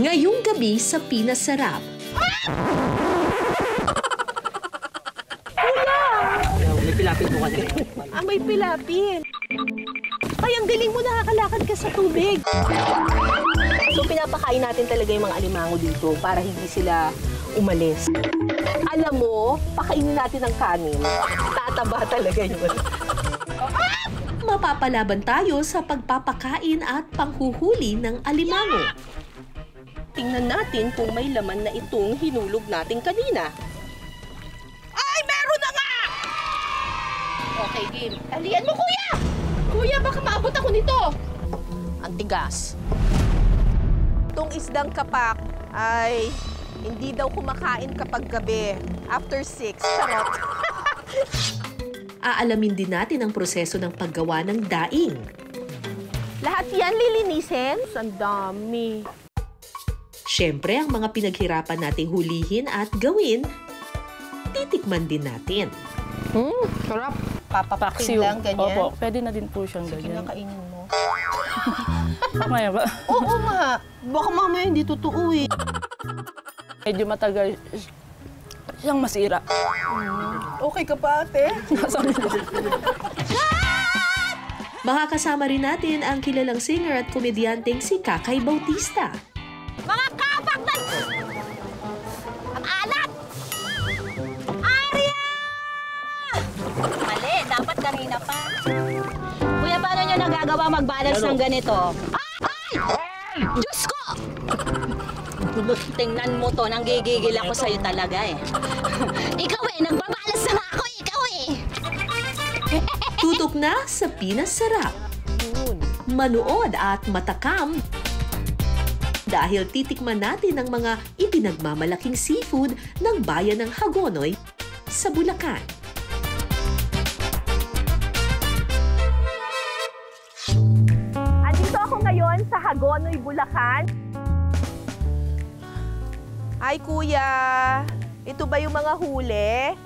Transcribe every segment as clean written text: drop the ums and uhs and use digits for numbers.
Ngayong gabi sa Pinasarap. May pilapin po kasi. May pilapin. Ay, ang galing mo, nakakalakad ka sa tubig. So, pinapakain natin talaga yung mga alimango dito para hindi sila umalis. Alam mo, pakainin natin ng kanin. Tataba talaga yun. Mapapalaban tayo sa pagpapakain at panghuhuli ng alimango. Tingnan natin kung may laman na itong hinulog natin kanina. Ay, meron na nga! Okay, game. Talian mo, kuya! Kuya, baka maabot ako nito. Ang tigas. Itong isdang kapak ay hindi daw kumakain kapag gabi. After 6. Charot. Aalamin din natin ang proseso ng paggawa ng daing. Lahat yan lilinisin? Ang dami. Siyempre, ang mga pinaghirapan nating hulihin at gawin, titikman din natin. Sarap. Papapakin lang, ganyan. Opo, pwede na din po siyang Sige, ganyan. nakainin mo. Mamaya ba? Oo nga. Baka mamaya hindi totoo eh. Medyo matagal siyang masira. Okay ka pa, ate? Makakasama rin natin ang kilalang singer at komedyanteng si Kakay Bautista. Mga kapak na... Ang alat! Arya! Mali, dapat kanina pa. Kuya, paano nyo nagagawa mag-balance ng ganito? Ay! Diyos ko! Tingnan mo to, nanggigigil ako sa'yo talaga eh. Ikaw eh, nagbabalance na nga ako, ikaw eh. Tutok na sa Pinasarap. Manood at matakam dahil titikman natin ang mga ipinagmamalaking seafood ng bayan ng Hagonoy sa Bulacan. Andito ako ngayon sa Hagonoy, Bulacan. Ay, kuya. Ito ba yung mga huli?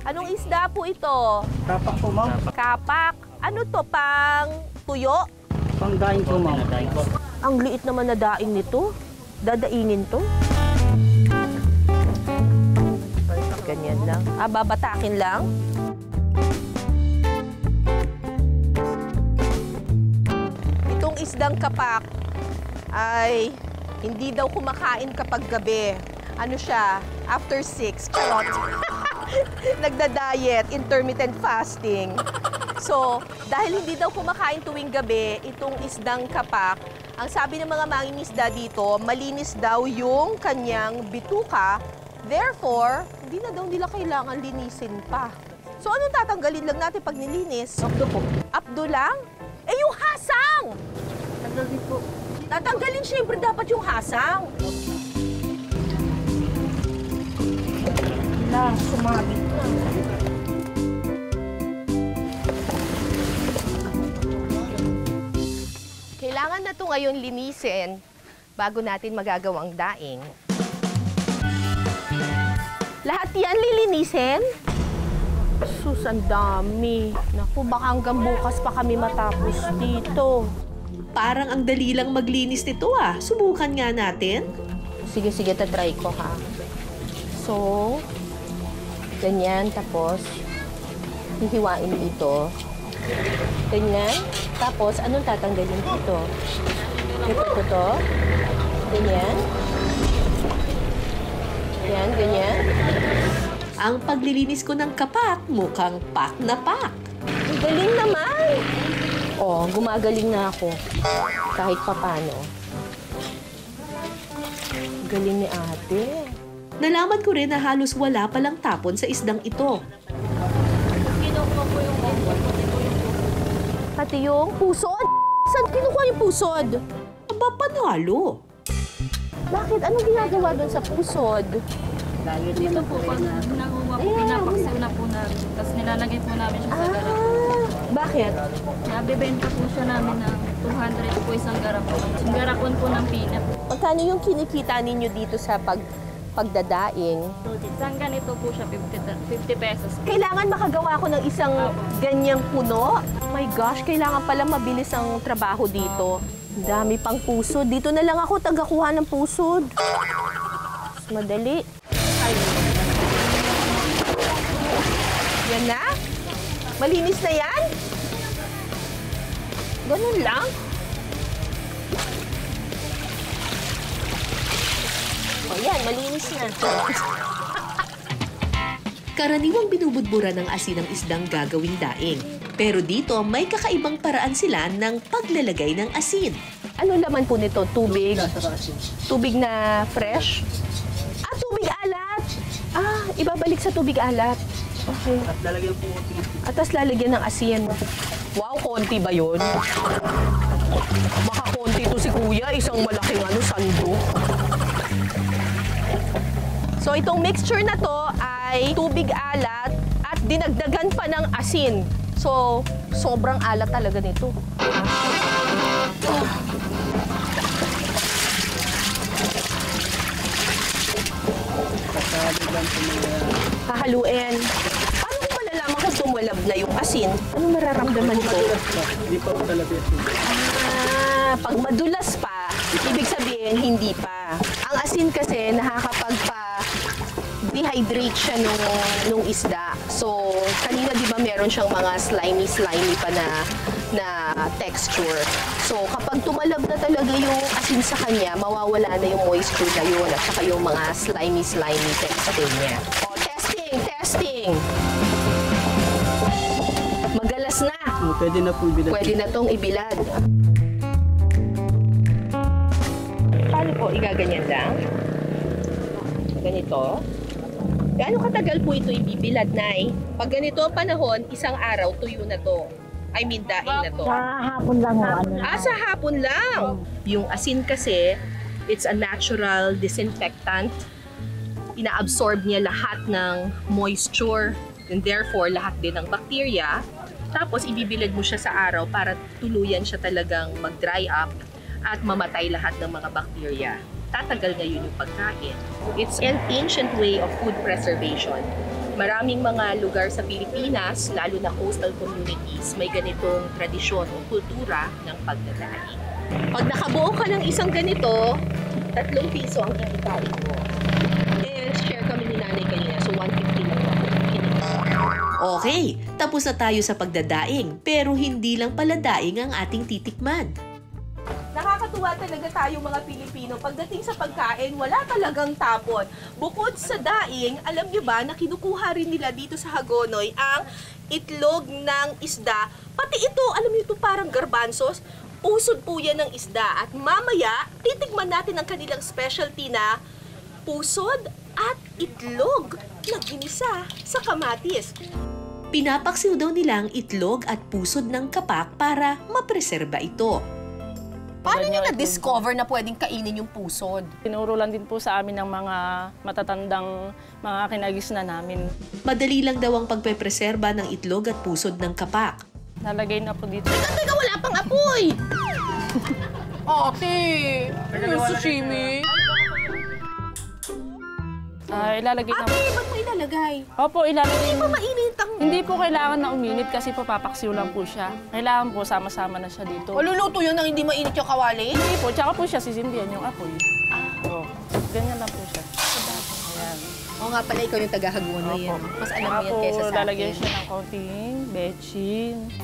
Anong isda po ito? Kapak po, ma'am. Kapak. Ano to, pang tuyo? Pangdaing po, ma'am. Ang liit naman na daing nito. Dadaingin to. Ganyan lang. Babatakin lang. Itong isdang kapak ay hindi daw kumakain kapag gabi. Ano siya? After 6. Charot. Nagda-diet, intermittent fasting. So, dahil hindi daw kumakain tuwing gabi, itong isdang kapak, ang sabi ng mga mangingisda dito, malinis daw yung kanyang bituka. Therefore, hindi na daw nila kailangan linisin pa. So, anong tatanggalin lang natin pag nilinis? Abdo po. Abdo lang? Eh, yung hasang! Tanggalin po. Tatanggalin siyempre dapat yung hasang. Sumabit na. Kailangan na ito ngayon linisin bago natin magagawang daing. Lahat yan lilinisin? Sus, ang dami. Naku, baka hanggang bukas pa kami matapos dito. Parang ang dali lang maglinis nito ah. Subukan nga natin. Sige, tatry ko ha. So, ganyan, tapos hihiwain dito. Ganyan. Tapos, anong tatanggalin dito? Ito. Ganyan. Yan, ganyan. Ang paglilinis ko ng kapak, mukhang pak na pak. Ang galing naman! Oh, gumagaling na ako. Kahit papano. Galing ni ate. Nalaman ko rin na halos wala palang tapon sa isdang ito. Pati yung pusod? Saan kinukuha yung pusod? Aba, panalo. Bakit? Anong ginagawa doon sa pusod? Dito po, pag nakuha po, pinapaksiw na po namin. Tapos nilalagay po namin siya sa garap. Bakit? Nabibenta po siya namin ng 200 po isang garapon. Yung garapon po ng peanut. Magkano yung kinikita ninyo dito sa pagdadaing? Isang ganito po siya, 50 pesos. Kailangan makagawa ko ng isang ganyang puno? Oh my gosh, kailangan pala mabilis ang trabaho dito. Dami pang pusod. Dito na lang ako tagakuha ng pusod. Mas madali. Ay. Yan na? Malinis na yan? Ganun lang? O yan, malinis na. Karaniwang binubudbura ng asin ang isdang gagawing daing. Pero dito, may kakaibang paraan sila ng paglalagay ng asin. Ano laman po nito? Tubig? Tubig na fresh? Ah, tubig alat! Ah, ibabalik sa tubig alat. Okay. At lalagyan po At tas lalagyan ng asin. Wow, konti ba yun? Baka konti to si Kuya, isang malaking sando. So itong mixture na to ay tubig alat at dinagdagan pa ng asin. So, sobrang alat talaga nito. Hahaluin. Paano ko malalaman kung tumalab na yung asin? Anong mararamdaman ko? Hindi pa po talaga ito. Pag madulas pa, ibig sabihin hindi pa. Ang asin kasi nakakapagpa-dehydrate siya nung isda. So, kanina di ba meron siyang mga slimy pa na texture. So, kapag tumalab na talaga yung asin sa kanya, mawawala na yung moisture na yun at saka yung mga slimy texture niya. O, testing! Magalas na. Pwede na po ibilad. Pwede na tong ibilad. Paano po? Igaganyan lang? Ganito? Gaano katagal po ito ibibilad, Nay? Pag ganito ang panahon, isang araw, tuyo na to. I mean, daing na to. Sa hapon lang ho. Sa hapon lang! Yung asin kasi, it's a natural disinfectant. Ina-absorb niya lahat ng moisture and therefore lahat din ng bacteria. Tapos ibibilad mo siya sa araw para tuluyan siya talagang mag-dry up at mamatay lahat ng mga bacteria. Tatagal ngayon yung pagkain. It's an ancient way of food preservation. Maraming mga lugar sa Pilipinas, lalo na coastal communities, may ganitong tradisyon o kultura ng pagdadaing. Pag nakabuo ka ng isang ganito, 3 piso ang kikitain mo. Share kami ni Nanay kanina, so 150 lang ako. Okay, tapos na tayo sa pagdadaing, pero hindi lang pala daing ang ating titikman. Nakakatuwa talaga tayo mga Pilipino. Pagdating sa pagkain, wala talagang tapon. Bukod sa daing, alam niyo ba na kinukuha rin nila dito sa Hagonoy ang itlog ng isda. Pati ito, alam niyo ito parang garbanzos. Pusod po yan ng isda. At mamaya, titikman natin ang kanilang specialty na pusod at itlog na ginisa sa kamatis. Pinapaksiw daw nila ang itlog at pusod ng kapak para mapreserba ito. Paano niyo na-discover na pwedeng kainin yung pusod? Tinuro lang din po sa amin ng mga matatandang mga kinagisna namin. Madali lang daw ang pagpepreserba ng itlog at pusod ng kapak. Nalagay na po dito. Teka, wala pang apoy! Ate, yung sashimi. Ilalagay na Ate, ba't mo ilalagay? Opo, ilalagay Hindi pa mainit ang... Hindi po kailangan na uminit kasi po papaksiw lang po siya. Kailangan po sama-sama na siya dito. Maluluto yun nang hindi mainit yung kawali? Hindi po, tsaka po siya sisindihan yung apoy. Ganyan lang po siya. Ayan. Oo nga pala, ikaw yung taga-Hagonoy yan. Mas alam mo yan kaysa sa lalagyan akin. siya ng kaunting bechin.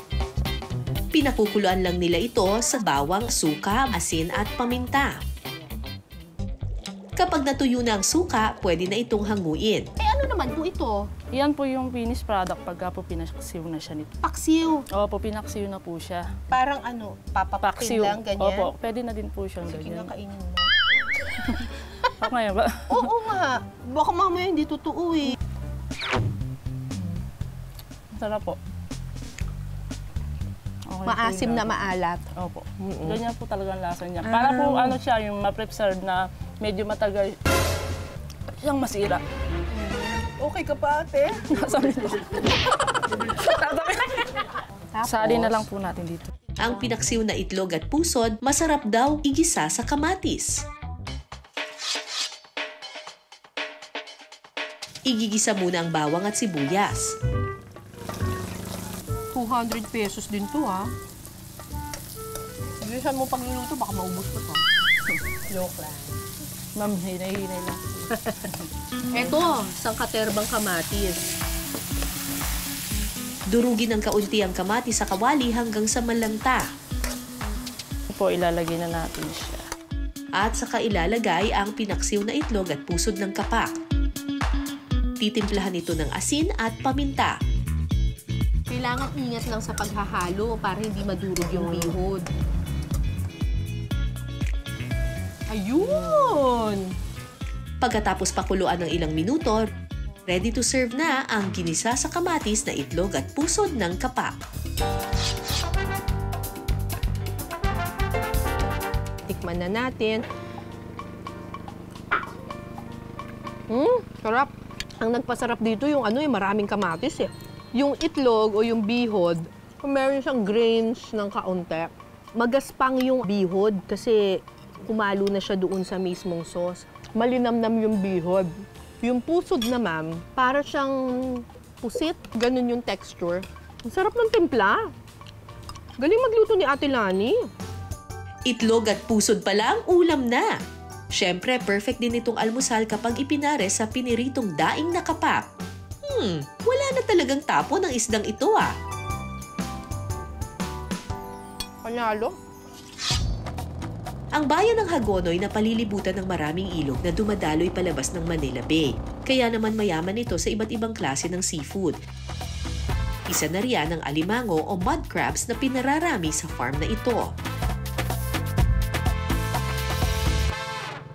Pinakukuluan lang nila ito sa bawang, suka, asin at paminta. Kapag natuyo na ang suka, pwede na itong hanguin. Ano naman po ito? Yan po yung finished product pagka po pinaksiw na siya nito. Paksiw. Opo, pinaksiw na po siya. Parang papapakin lang, ganyan. Opo, pwede na din po siyang ganyan. Kinakainin mo. Okay ba? Oo nga. Baka mamaya hindi totoo eh. Sarap po. Okay, Maasim po na maalat. Opo. Ganyan po talaga ang lasa niya. Para po siya, yung ma-preserve na medyo matagal siyang masira. Okay ka pa, ate? Sabi ko. Sali na lang po natin dito. Ang pinaksiw na itlog at pusod, masarap daw igisa sa kamatis. Igigisa muna ang bawang at sibuyas. 200 pesos din to, ha? Bilisan mo pagluluto, baka maubos ko to. Joke lang. Ma'am, hinay-hinay lang. Eto, sangkaterbang kamatis. Durugin ng kaunti ang kamatis sa kawali hanggang sa malanta. Po, ilalagay na natin siya. At saka ilalagay ang pinaksiw na itlog at pusod ng kapak. Titimplahan ito ng asin at paminta. Kailangan ingat lang sa paghahalo para hindi madurog yung bihod. Ayun! Pagkatapos pakuluan ng ilang minuto, ready to serve na ang ginisa sa kamatis na itlog at pusod ng kapak. Tikman na natin. Sarap. Ang nagpasarap dito yung maraming kamatis eh. Yung itlog o yung bihod, meron siyang grains ng kaunti. Magaspang yung bihod kasi kumalo na siya doon sa mismong sauce. Malinamnam yung bihod. Yung pusod naman, para siyang pusit. Ganun yung texture. Ang sarap ng timpla. Galing magluto ni Ate Lani. Itlog at pusod pa lang, ulam na! Siyempre, perfect din itong almusal kapag ipinare sa piniritong daing na kapak. Wala na talagang tapo ng isdang ito ah. Panalo. Ang bayan ng Hagonoy na palilibutan ng maraming ilog na dumadaloy palabas ng Manila Bay. Kaya naman mayaman ito sa iba't ibang klase ng seafood. Isa na riyan ang alimango o mud crabs na pinararami sa farm na ito.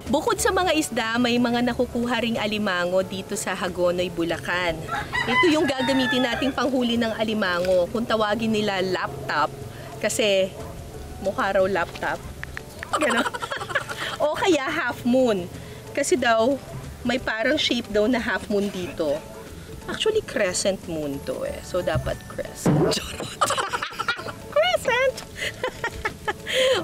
Bukod sa mga isda, may mga nakukuha ring alimango dito sa Hagonoy, Bulacan. Ito yung gagamitin nating panghuli ng alimango, kung tawagin nila laptop, kasi mukha raw laptop. Ganon. O kaya half moon, kasi daw may parang shape daw na half moon dito. Actually, crescent moon to eh, so dapat crescent. Crescent!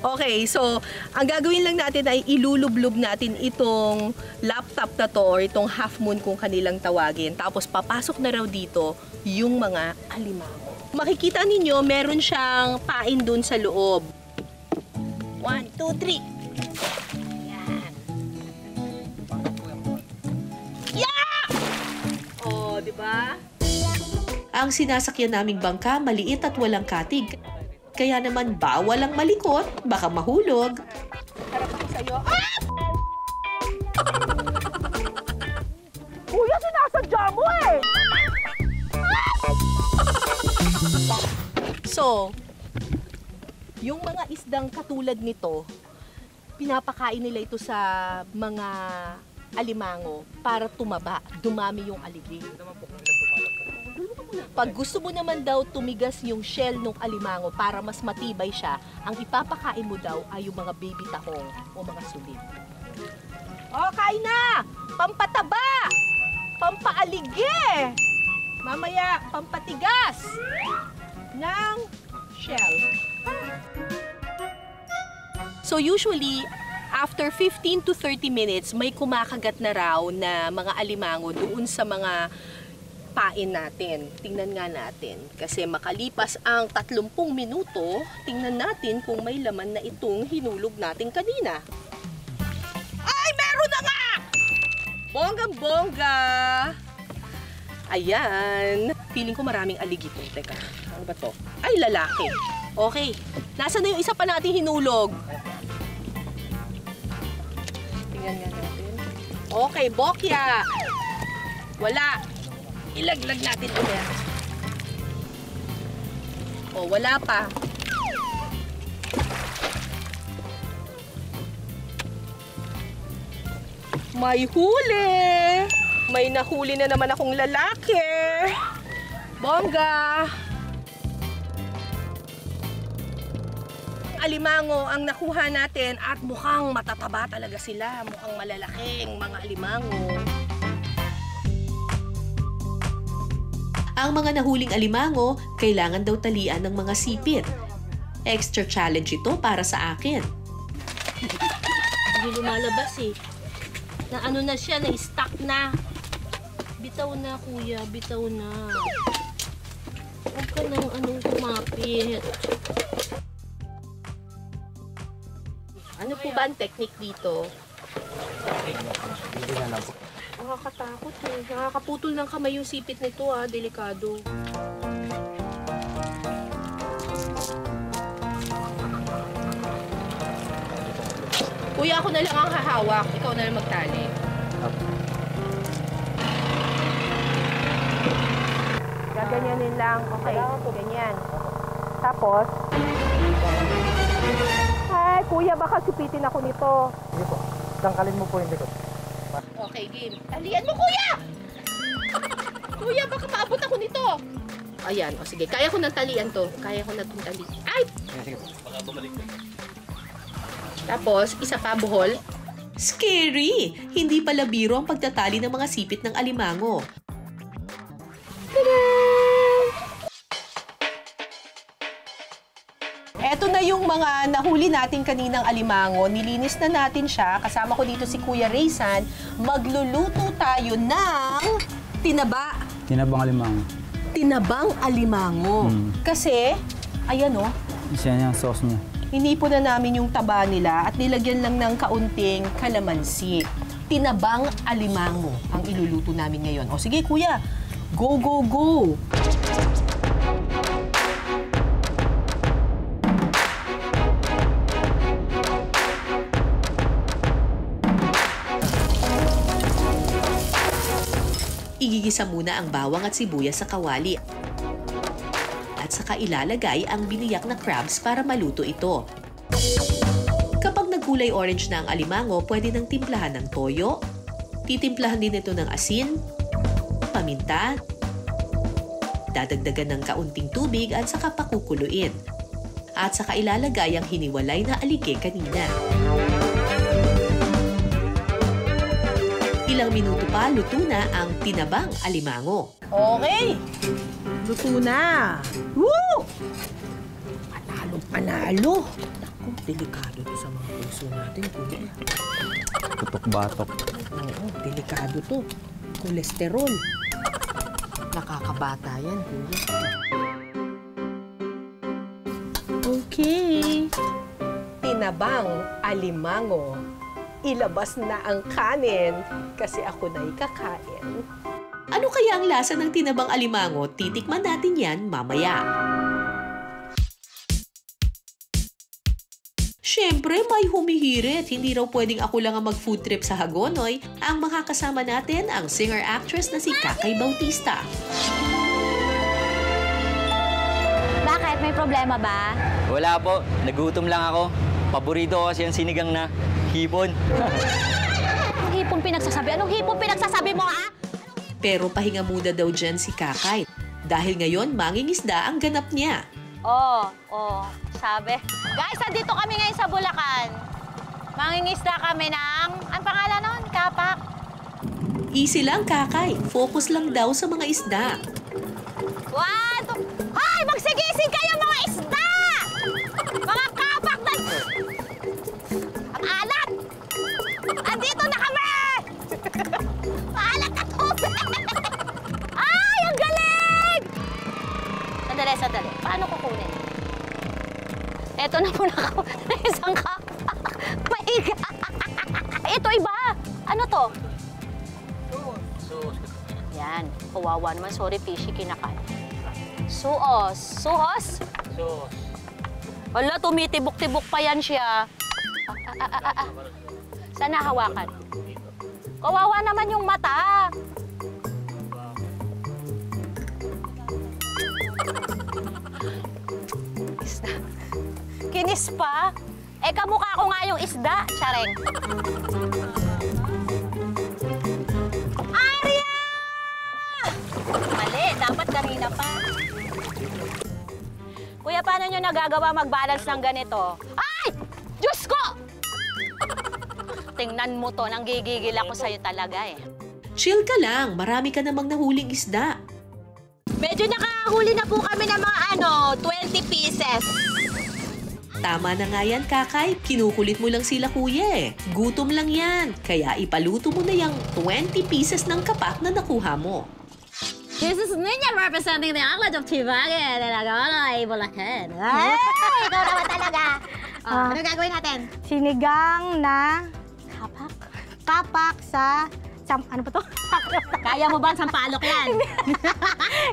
Okay, so ang gagawin lang natin ay ilulublob natin itong laptop na to or itong half moon kung kanilang tawagin. Tapos papasok na raw dito yung mga alimango. Makikita ninyo, meron siyang pain dun sa loob. 1, 2, 3. Yan. Yeah! Oh, di ba? Ang sinasakyan naming bangka maliit at walang katig. Kaya naman bawal ang malikot, baka mahulog. Harap ako sa'yo. Ah! Kuya, sinasadya mo eh! So, yung mga isdang katulad nito, pinapakain nila ito sa mga alimango para tumaba, dumami yung aligi. Pag gusto mo naman daw tumigas yung shell ng alimango para mas matibay siya, ang ipapakain mo daw ay yung mga baby tahong o mga sulit. O, kain na! Pampataba! Pampaaligi! Mamaya, pampatigas ng shell. So usually, after 15 to 30 minutes, may kumakagat na raw na mga alimango doon sa mga pain natin. Tingnan nga natin. Kasi makalipas ang 30 minuto, tingnan natin kung may laman na itong hinulog natin kanina. Ay, meron na nga! Bonggang-bongga! Ayan. Feeling ko maraming aligito. Teka, ano ba to? Ay, lalaki. Okay. Nasaan na yung isa pa natin hinulog? Tingnan nga natin. Okay, bokya. Wala. Ilaglag natin ulit. O, wala pa. May huli! May nahuli na naman akong lalaki. Bongga! Alimango ang nakuha natin at mukhang matataba talaga sila. Mukhang malalaking mga alimango. Ang mga nahuling alimango, kailangan daw talian ng mga sipit. Extra challenge ito para sa akin. Hindi lumalabas eh. Na ano na siya, na-stuck na. Bitaw na, kuya. Bitaw na. Huwag ka nang kumapit. ba ang technique dito? Hindi na lang po. Nakakatakot eh. Nakakaputol ng kamay yung sipit nito ah. Delikado. Kuya, ako na lang ang hahawak. Ikaw na lang magtali. Gaganyanin lang. Okay. Ganyan. Tapos, ay, kuya, baka sipitin ako nito. Hindi po. Tangkalin mo po yung likod. Okay, game. Talian mo, kuya! Kuya, baka maabot ako nito. Ayan, o sige. Kaya ko ng talian to. Kaya ko na itong tali. Ay! Sige po. Tapos, isa pa, buhol. Scary! Hindi pala biro ang pagtatali ng mga sipit ng alimango. Eto na yung mga nahuli natin kaninang alimango. Nilinis na natin siya. Kasama ko dito si Kuya Raysan. Magluluto tayo ng tinaba. Tinabang alimango. Tinabang alimango. Kasi, ayan o, Isa niya ang sauce niya. hinipon na namin yung taba nila at nilagyan lang ng kaunting kalamansi. Tinabang alimango ang iluluto namin ngayon. O sige, kuya, go, go, go! Igigisa muna ang bawang at sibuyas sa kawali. At saka ilalagay ang biniyak na crabs para maluto ito. Kapag nagkulay orange na ang alimango, pwede nang timplahan ng toyo. Titimplahan din ito ng asin, paminta, dadagdagan ng kaunting tubig at saka pakukuluin. At saka ilalagay ang hiniwalay na alige kanina. Ilang minuto pa, luto na ang tinabang alimango. Okay, luto na. Woo! Panalo. Naku, delikado to sa mga puso natin, kuya. Tutok-batok. Oo, delikado to. Kolesterol. Nakakabata yan, kuya. Okay. Tinabang alimango. Ilabas na ang kanin kasi ako na'y kakain. Ano kaya ang lasa ng tinabang alimango? Titikman natin yan mamaya. Siyempre, may humihirit. Hindi raw pwedeng ako lang ang mag-food trip sa Hagonoy. Ang makakasama natin ang singer-actress na si Kakay Bautista. Bakit? May problema ba? Wala po, nagutom lang ako. Paborito ko kasi yung sinigang na hipon. Anong hipon pinagsasabi? Anong hipon pinagsasabi mo, ha? Pero pahinga muna daw dyan si Kakay. Dahil ngayon, mangingisda ang ganap niya. Sabi. Guys, nandito kami ngayon sa Bulacan. Mangingisda kami ng, ang pangalan nun? Kapak. Easy lang, Kakay. Focus lang daw sa mga isda. Hoy! Magsigising kayo, mga isda! Mga kapak na... Ang alat! Andito na kami! Maalat na tubig! Ay, ang galing! Sandali. Paano kukunin? Eto na muna ako. Isang kapak. Maiga. Ito iba. Ano to? Yan. Kawawa naman. Sorry, fishy. Kinakain. Suos. Suhos? Sauce. Wala, tumitibok-tibok pa yan siya. Saan nahawakan? Kawawa naman yung mata. Isda. Kinis pa? Eh, kamukha ko nga yung isda. Tsareng. Arya! Mali, dapat kanina pa. Kuya, paano nyo nagagawa mag-balance ng ganito? Ay! Diyos ko! Tingnan mo to, nanggigigil ako sa'yo talaga eh. Chill ka lang. Marami ka namang nahuling isda. Medyo nakahuli na po kami ng mga 20 pieces. Tama na nga yan, Kakay. Kinukulit mo lang sila, kuya eh. Gutom lang yan. Kaya ipaluto mo na yung 20 pieces ng kapak na nakuha mo. This is Nina representing the Outlet of Tibagan and Hagonoy, Bulacan. Ay, ikaw naman talaga. Ano gagawin natin? Sinigang na kapak sa ano ba to? Kaya mo ba ang sampalok yan?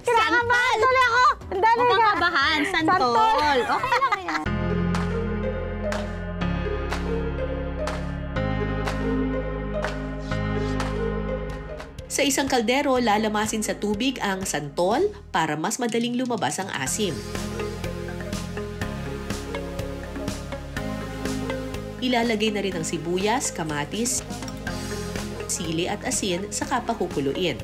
Kinakabahan tuloy ako. Ang dali Huwag nga. kang kabahan. Santol. Okay lang yan. Sa isang kaldero, lalamasin sa tubig ang santol para mas madaling lumabas ang asim. Ilalagay na rin ang sibuyas, kamatis, sili at asin saka pakukuluin.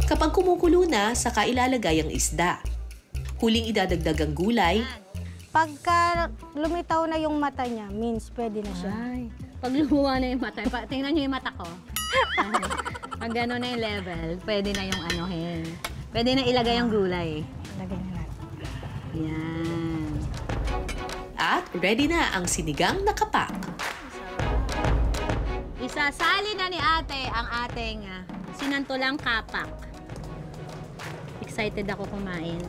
Kapag kumukulo na, saka ilalagay ang isda. Huling idadagdag ang gulay. Pagka lumitaw na yung mata niya, means pwede na siya. Ay, pag lumuha na yung mata, tingnan niyo yung mata ko. Pag gano'n na yung level, pwede na yung anuhin. Pwede na ilagay ang gulay. Lagay na natin. Yan. At ready na ang sinigang na kapak. Isasali na ni ate ang ating sinantulang kapak. Excited ako kumain.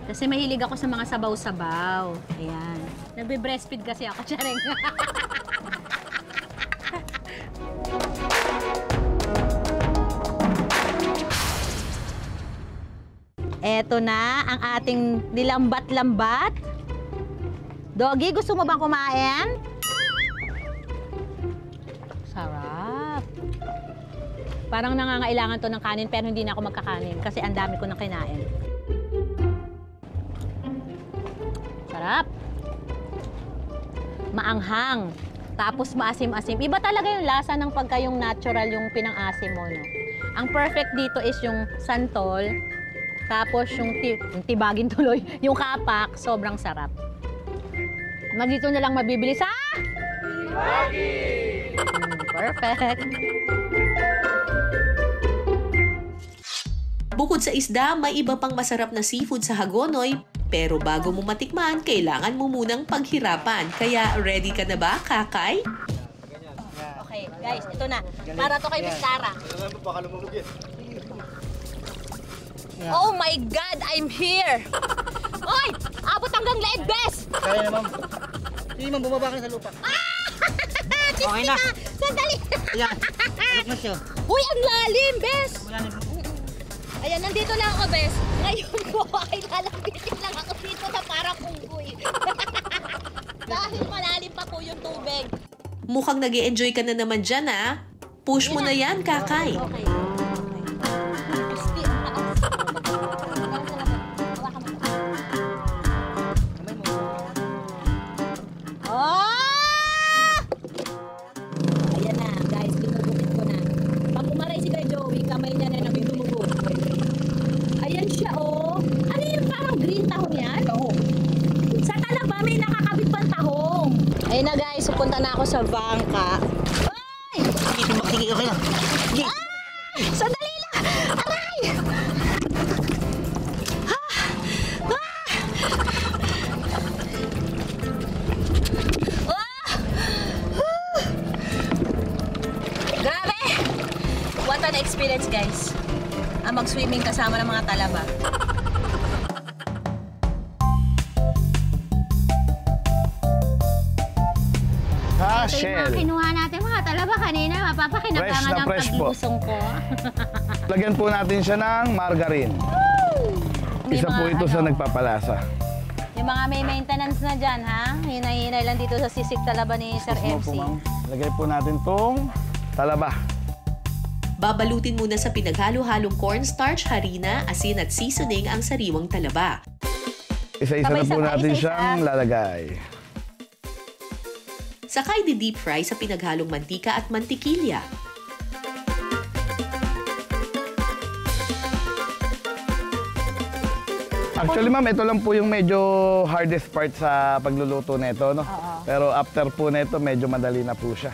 Kasi mahilig ako sa mga sabaw-sabaw. Ayan. Nagbe-breastfeed kasi ako, Charing. Eto na ang ating nilambat-lambat. Doggy, gusto mo bang kumain? Sarap. Parang nangangailangan to ng kanin pero hindi na ako magkakanin kasi ang dami ko nang kinain. Sarap. Maanghang. Tapos maasim-asim. Iba talaga yung lasa ng pagka yung natural yung pinang-asim mo, no? Ang perfect dito is yung santol, tapos yung tibagin tuloy, yung kapak, sobrang sarap. Dito na lang mabibili sa... Perfect. Bukod sa isda, may iba pang masarap na seafood sa Hagonoy. Pero bago mo matikman, kailangan mo munang paghirapan. Kaya ready ka na ba, Kakay? Okay, guys, ito na. Para to kay Miss Cara. Oh my God, I'm here! Oy! Abot hanggang leeg, bes! Kaya na, ma'am. Sige, ma'am, bumaba ka na sa lupa. Okay na. Sandali! Ayan, tulog na siya. Uy, ang lalim, bes! Wala na. Ayan, nandito lang ako, bes. Ngayon ko, ay lalapitin lang ako dito na parang unggoy. Dahil malalim pa po yung tubig. Mukhang nag-e-enjoy ka na naman dyan, ah. Push mo na yan, Kakay. Okay. Ayan na, guys, binubukit ko na. Pag umaray si Kuya Joey, kamay niya na nang dumubog. Ayan siya, oh. Ano yung parang green tahong yan? Tahong. Sa talaba, may nakakabit pang tahong. Ayun na, guys, pupunta na ako sa bangka. Ay! Sige, okay lang. Ay! Sandali lang! Aray! Grabe! What an experience, guys. Ang mag-swimming kasama ng mga talaba. Ito yung mga kinuha natin mga talaba kanina. Mapapakinabangan ang pag-iusong ko. Lagyan po natin siya ng margarine. Isa po ito sa nagpapalasa. Yung mga may maintenance na dyan, ha? Hinay-hinay lang dito sa sisig talaba ni Sir MC. Lagay po natin tong talaba. Babalutin muna sa pinaghalo-halong cornstarch, harina, asin at seasoning ang sariwang talaba. Isa-isa na po Sabay-sabay, natin isa-isa. siyang lalagay. Saka i-deep fry sa pinaghalong mantika at mantikilya. Actually, ma'am, ito lang po yung medyo hardest part sa pagluluto nito, no? Pero after po nito, medyo madali na po siya.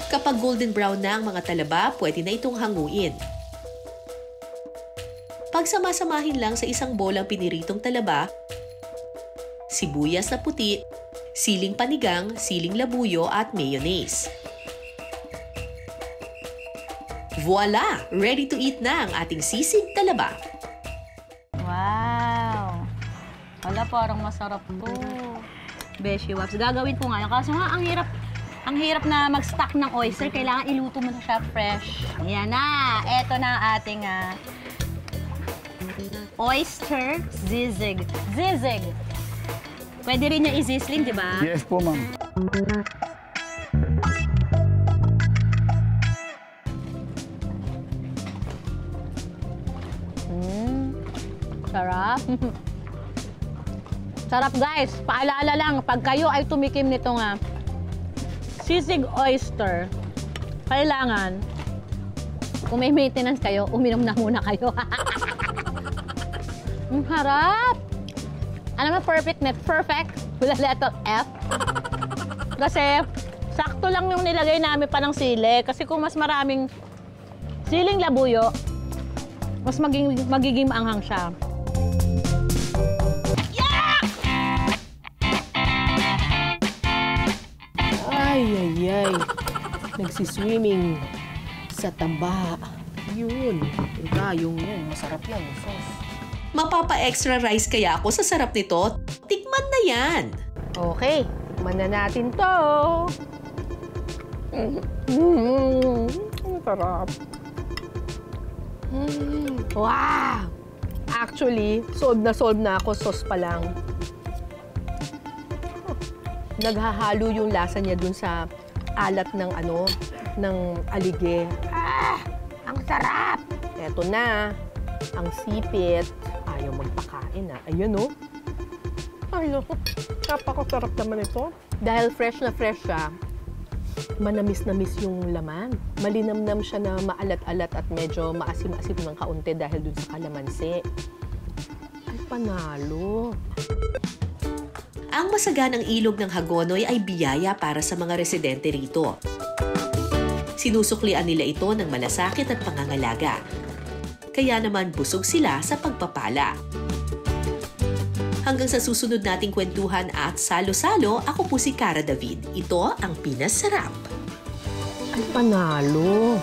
Kapag golden brown na ang mga talaba, pwede na itong hanguin. Pagsamasamahin lang sa isang bowl ang piniritong talaba, sibuyas na puti, siling panigang, siling labuyo at mayonnaise. Voila! Ready to eat na ang ating sisig talaba. Wow! Hala, parang masarap to. Beshi Waps. Gagawin ko nga yun. Kaso nga, ang hirap na mag-stock ng oyster. Kailangan iluto mo na siya fresh. Ayan na. Eto na ang ating oyster zizig. Zizig. Pwede rin niya i-sizzling, di ba? Yes po, ma'am. Sarap. Sarap, guys. Paalala lang, pag kayo ay tumikim nito nga, sisig oyster, kailangan, kung may maintenance kayo, uminom na muna kayo. Ang harap! Ano mo, perfect net? Perfect? With a letter F. Kasi, sakto lang yung nilagay namin pa ng sili. Kasi kung mas maraming siling labuyo, mas magiging maanghang siya. Ay. Nagsiswimming sa tamba. Yun. Yung masarap yan, yung sauce. Mapapa-extra rice kaya ako sa sarap nito? Tikman na yan! Okay, tikman na natin to. Ang sarap. Wow! Actually, solve na ako, sauce pa lang. Naghahalo yung lasa niya dun sa alat ng ng alige. Ang sarap! Eto na, ang sipit. Ayaw magpakain Ayan Ayaw. Napakasarap naman ito. Dahil fresh na fresh siya, manamis-namis yung laman. Malinamnam siya na maalat-alat at medyo maasim-asim ng kaunti dahil dun sa kalamansi. Ay, panalo. Ang masaganang ilog ng Hagonoy ay biyaya para sa mga residente rito. Sinusuklian nila ito ng malasakit at pangangalaga. Kaya naman busog sila sa pagpapala. Hanggang sa susunod nating kwentuhan at salo-salo, ako po si Cara David. Ito ang Pinas Sarap. Ay, panalo.